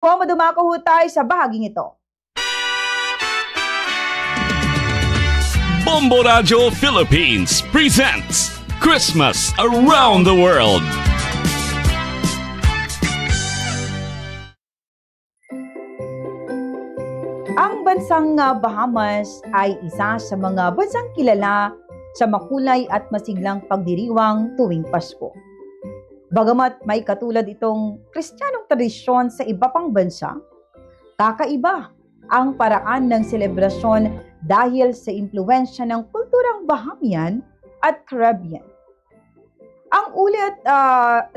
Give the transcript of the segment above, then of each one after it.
Kung dumako ho tayo sa bahaging ito. Bombo Radio Philippines presents Christmas Around the World. Ang bansang Bahamas ay isa sa mga bansang kilala sa makulay at masiglang pagdiriwang tuwing Pasko. Bagamat may katulad itong Kristiyanong tradisyon sa iba pang bansa, kakaiba ang paraan ng selebrasyon dahil sa impluwensya ng kulturang Bahamian at Caribbean. Ang ulit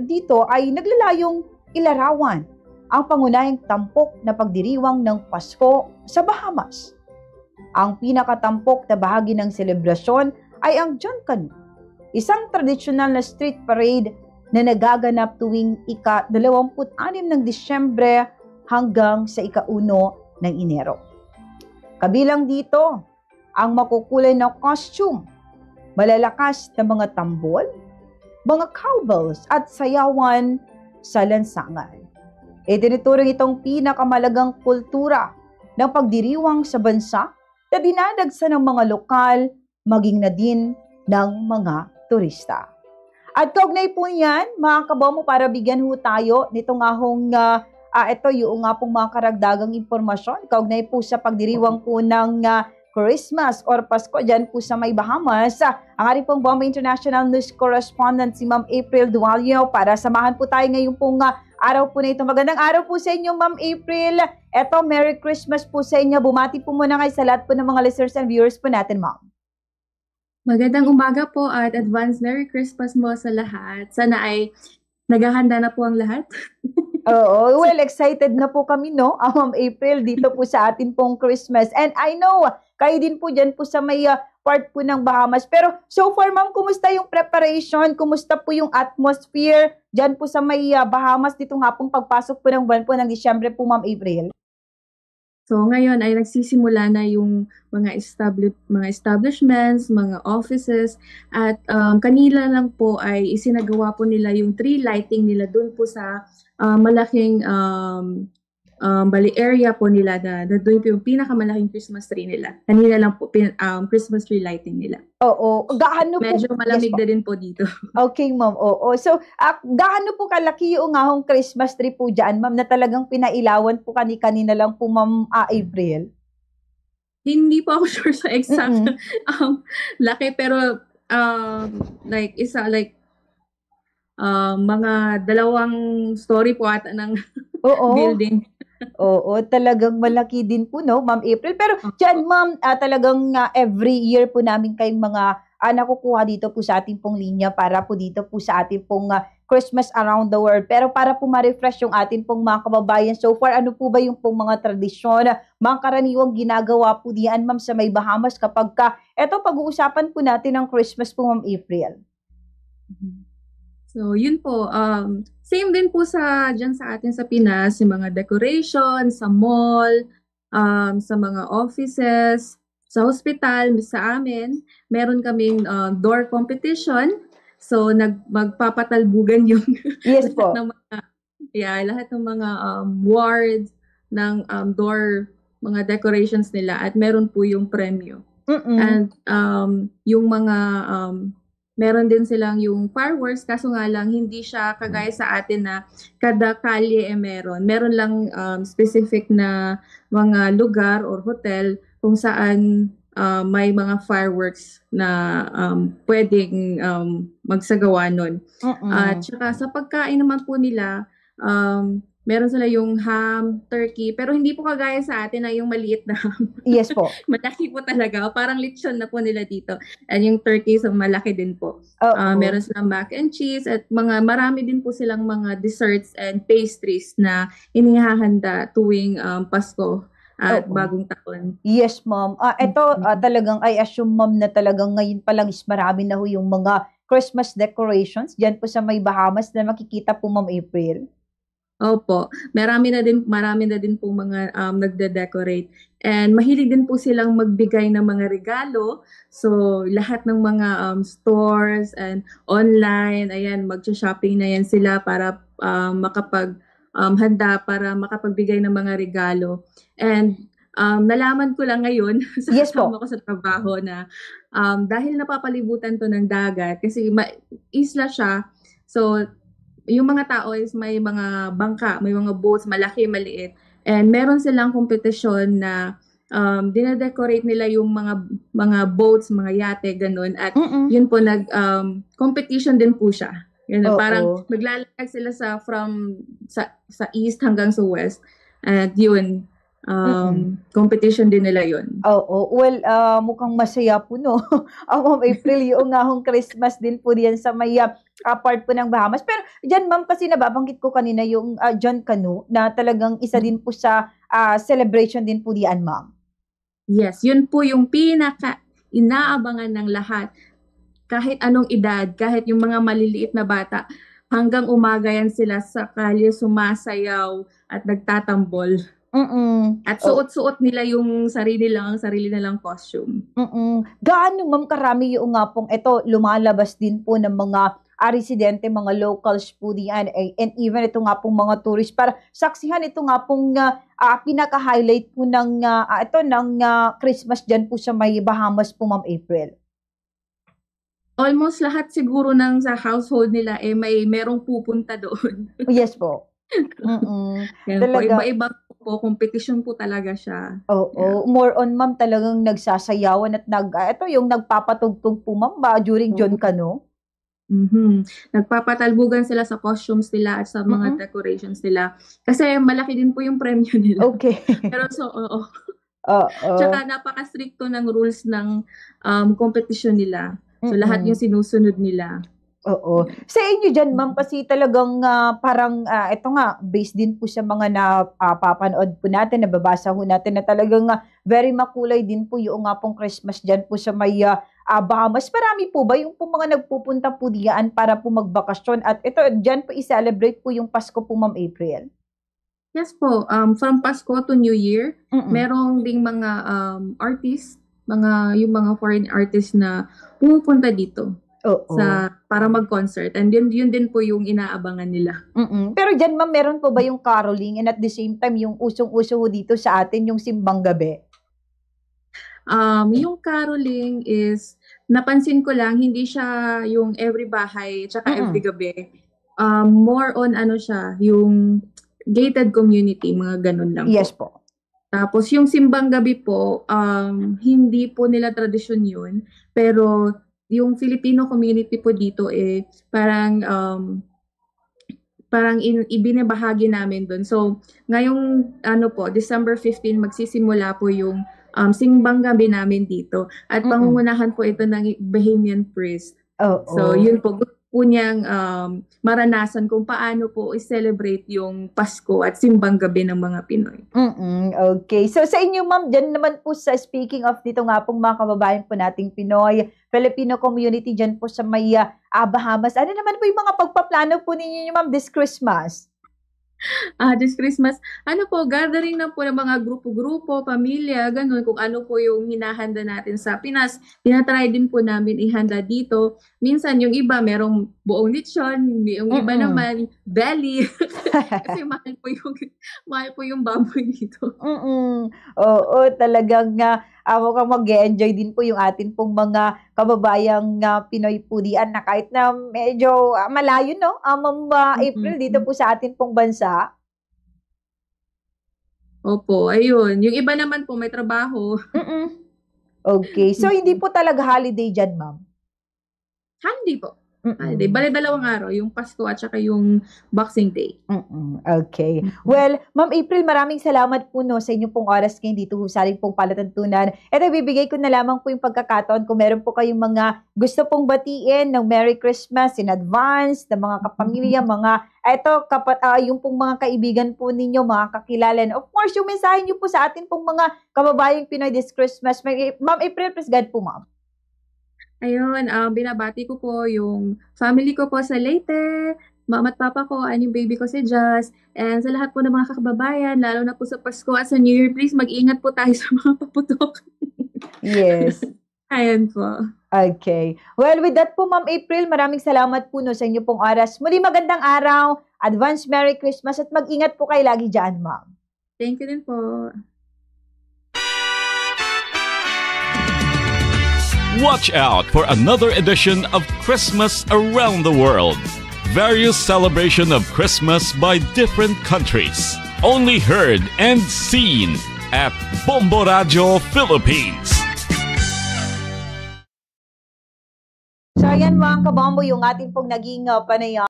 dito ay naglalayong ilarawan ang pangunahing tampok na pagdiriwang ng Pasko sa Bahamas. Ang pinakatampok na bahagi ng selebrasyon ay ang John Canoe, isang tradisyonal na street parade na nagaganap tuwing ika-26 ng Disyembre hanggang sa ika-1 ng Enero. Kabilang dito ang makukulay na costume, malalakas na mga tambol, mga cowbells at sayawan sa lansangan. Itinuturing itong pinakamalagang kultura ng pagdiriwang sa bansa na dinadagsa ng mga lokal, maging na din ng mga turista. At kaugnay po yan, mga kabomo, para bigyan ho tayo nito nga hong ito yung nga pong mga karagdagang impormasyon kaugnay po sa pagdiriwang po ng Christmas or Pasko dyan po sa may Bahamas. Ang ating pong Bombo International News Correspondent si Ma'am April Dualio para samahan po tayo ngayon pong araw po na ito. Magandang araw po sa inyo, Ma'am April. Eto, Merry Christmas po sa inyo. Bumati po muna kayo sa lahat po ng mga listeners and viewers po natin, Ma'am. Magandang umaga po at advance Merry Christmas mo sa lahat. Sana ay naghahanda na po ang lahat. Oo, well, excited na po kami, no? Ma'am April, dito po sa atin pong Christmas. And I know, kayo din po dyan po sa may part po ng Bahamas. Pero so far, Ma'am, kumusta yung preparation? Kumusta po yung atmosphere dyan po sa may Bahamas dito nga pong pagpasok po ng buwan po ng Disyembre po, Ma'am April? So ngayon ay nagsisimula na yung mga establishments, mga offices at kanila lang po ay isinagawa po nila yung tree lighting nila doon po sa malaking area po nila na doon po yung pinakamalaking Christmas tree nila. Kanila lang po Christmas tree lighting nila. Oo. Gaano po? Medyo malamig na din po dito. Okay, Ma'am. Oo. So, gaano po kalaki yung ngahong Christmas tree po dyan, Ma'am, na talagang pinailawan po kanina lang po, Ma'am April? Hindi po ako sure sa exact laki, pero mga 2 story po ata ng building. Oo, talagang malaki din po, no, Ma'am April. Pero dyan, Ma'am, talagang every year po namin kayong mga nakukuha dito po sa ating pong linya para po dito po sa ating pong Christmas Around the World. Pero para po ma-refresh yung ating pong mga kababayan, so far, ano po ba yung pong mga tradisyon, mga karaniwang ginagawa po diyan, Ma'am, sa may Bahamas kapag eto, pag-uusapan po natin ang Christmas po, Ma'am April? So, yun po. Same din po dyan sa atin sa Pinas, yung mga decoration, sa mall, sa mga offices, sa hospital, sa amin. Meron kaming door competition. So, magpapatalbugan yung yes po. lahat ng mga wards ng door, mga decorations nila. At meron po yung premyo. And yung mga meron din silang yung fireworks, kaso nga lang hindi siya kagaya sa atin na kada kalye meron. Meron lang specific na mga lugar or hotel kung saan may mga fireworks na pwedeng magsagawa nun. At saka sa pagkain naman po nila, meron sila yung ham, turkey, pero hindi po kagaya sa atin na yung maliit na ham. Yes po. Malaki po talaga. Parang lechon na po nila dito. And yung turkey, so malaki din po. Meron silang mac and cheese at marami din po silang mga desserts and pastries na inihahanda tuwing Pasko at bagong taon. Yes, Ma'am. Ito talagang I assume, Ma'am, na talagang ngayon pa lang is marami na ho yung mga Christmas decorations dyan po sa may Bahamas na makikita po, Ma'am April. Opo, marami na din po mga nagde-decorate. And mahilig din po silang magbigay ng mga regalo. So, lahat ng mga stores and online, ayan, magsa-shopping na yan sila para handa para makapagbigay ng mga regalo. And nalaman ko lang ngayon sa Yes po. kasama ko sa trabaho na dahil napapalibutan to ng dagat, kasi isla siya, so yung mga tao is may mga bangka, may mga boats, malaki, maliit. And meron silang kompetisyon na dinadecorate nila yung mga boats, mga yate, ganun. At yun po, competition din po siya. Ganun, parang maglalakad sila sa east hanggang sa west. At yun, competition din nila yun. Well, mukhang masaya po, no? Ma'am April, yung ngahong Christmas din po diyan sa may part po ng Bahamas. Pero dyan, ma'am, kasi nababanggit ko kanina yung John Canoe na talagang isa din po sa celebration din po diyan, ma'am. Yes, yun po yung pinaka-inaabangan ng lahat. Kahit anong edad, kahit yung mga maliliit na bata, hanggang umaga yan sila sa kalye sumasayaw at nagtatambol. At suot-suot nila yung sarili nilang costume. Gaano, ma'am, karami yung nga pong ito lumalabas din po ng mga residente, mga locals po diyan, and even ito nga pong mga tourist para saksihan ito nga pong pinaka-highlight po ng Christmas dyan po sa may Bahamas po, ma'am April. Almost lahat siguro ng sa household nila merong pupunta doon. Yes po. Talaga. Iba-iba po, competition po talaga siya. More on, ma'am, talagang nagsasayawan at yung nagpapatugtog po, ma'am, during John Canoe. Nagpapatalbugan sila sa costumes nila at sa mga decorations nila. Kasi malaki din po yung premyo nila. Okay. Pero Tsaka napaka-stricto ng rules ng competition nila. So lahat yung sinusunod nila. Sa inyo dyan, ma'am, kasi talagang parang ito nga, based din po sa mga napapanood po natin, nababasa po natin na talagang very makulay din po yung nga pong Christmas dyan po sa may Bahamas. Marami po ba yung po mga nagpupunta po diyan para po magbakasyon? At ito, dyan po i-celebrate po yung Pasko po, ma'am April? Yes po. From Pasko to New Year, merong ding mga artists, yung mga foreign artists na pumupunta dito. Para mag-concert. And yun din po yung inaabangan nila. Pero dyan, ma'am, meron po ba yung caroling and at the same time yung usong-uso dito sa atin, yung simbang gabi? Yung caroling is, napansin ko lang, hindi siya yung every bahay tsaka every gabi. More on siya, yung gated community, mga ganun lang. Yes po. Tapos yung simbang gabi po, hindi po nila tradisyon yun. Pero yung Filipino community po dito parang ibinabahagi namin doon. So ngayong December 15 magsisimula po yung simbang gabi namin dito. At pangungunahan po ito ng Bahamian priest. So yun po, gusto po niyang maranasan kung paano po i-celebrate yung Pasko at simbang gabi ng mga Pinoy. Okay. So sa inyo, ma'am, dyan naman po sa speaking of dito nga pong mga kababayan po nating Pinoy, Filipino community dyan po sa may Bahamas, ano naman po yung mga pagpaplano po ninyo, ma'am, this Christmas? This Christmas, gathering na po ng mga grupo-grupo, pamilya, ganun, kung ano po yung hinahanda natin sa Pinas. Tinatry din po namin ihanda dito. Minsan, yung iba, merong buong lechon, yung iba naman, belly. Kasi mahal po yung baboy dito. Talagang mukhang mag-enjoy din po yung atin pong mga kababayang Pinoy po diyan na kahit na medyo malayo, no? Ma'am April, dito po sa atin pong bansa. Opo, ayun. Yung iba naman po may trabaho. Okay. So, hindi po talaga holiday dyan, ma'am? Hindi po. Holiday. Bale, 2 araw. Yung Pasko at saka yung Boxing Day. Okay. Well, Ma'am April, maraming salamat po sa inyong pong oras ngayon dito sa ating pong palatuntunan. Ito, bibigay ko na lamang po yung pagkakataon kung meron po kayong mga gusto pong batiin ng Merry Christmas in advance, ng mga kapamilya, yung pong mga kaibigan po ninyo, mga kakilala. Of course, yung mensahe niyo po sa atin pong mga kababayang Pinoy this Christmas. Ma'am April, please guide po, ma'am. Ayun, binabati ko po yung family ko po sa Leyte, mama at papa ko, and yung baby ko si Jazz, and sa lahat po ng mga kakababayan, lalo na po sa Pasko at sa New Year, please mag-ingat po tayo sa mga paputok. Yes. Ayan po. Okay. Well, with that po, Ma'am April, maraming salamat po sa inyo pong oras. Muli magandang araw Advance Merry Christmas at mag-ingat po kayo lagi dyan, ma'am. Thank you din po. Watch out for another edition of Christmas Around the World. Various celebration of Christmas by different countries. Only heard and seen at Bombo Radio Philippines. So ayan mga kabombo, yung ating pong naging panayam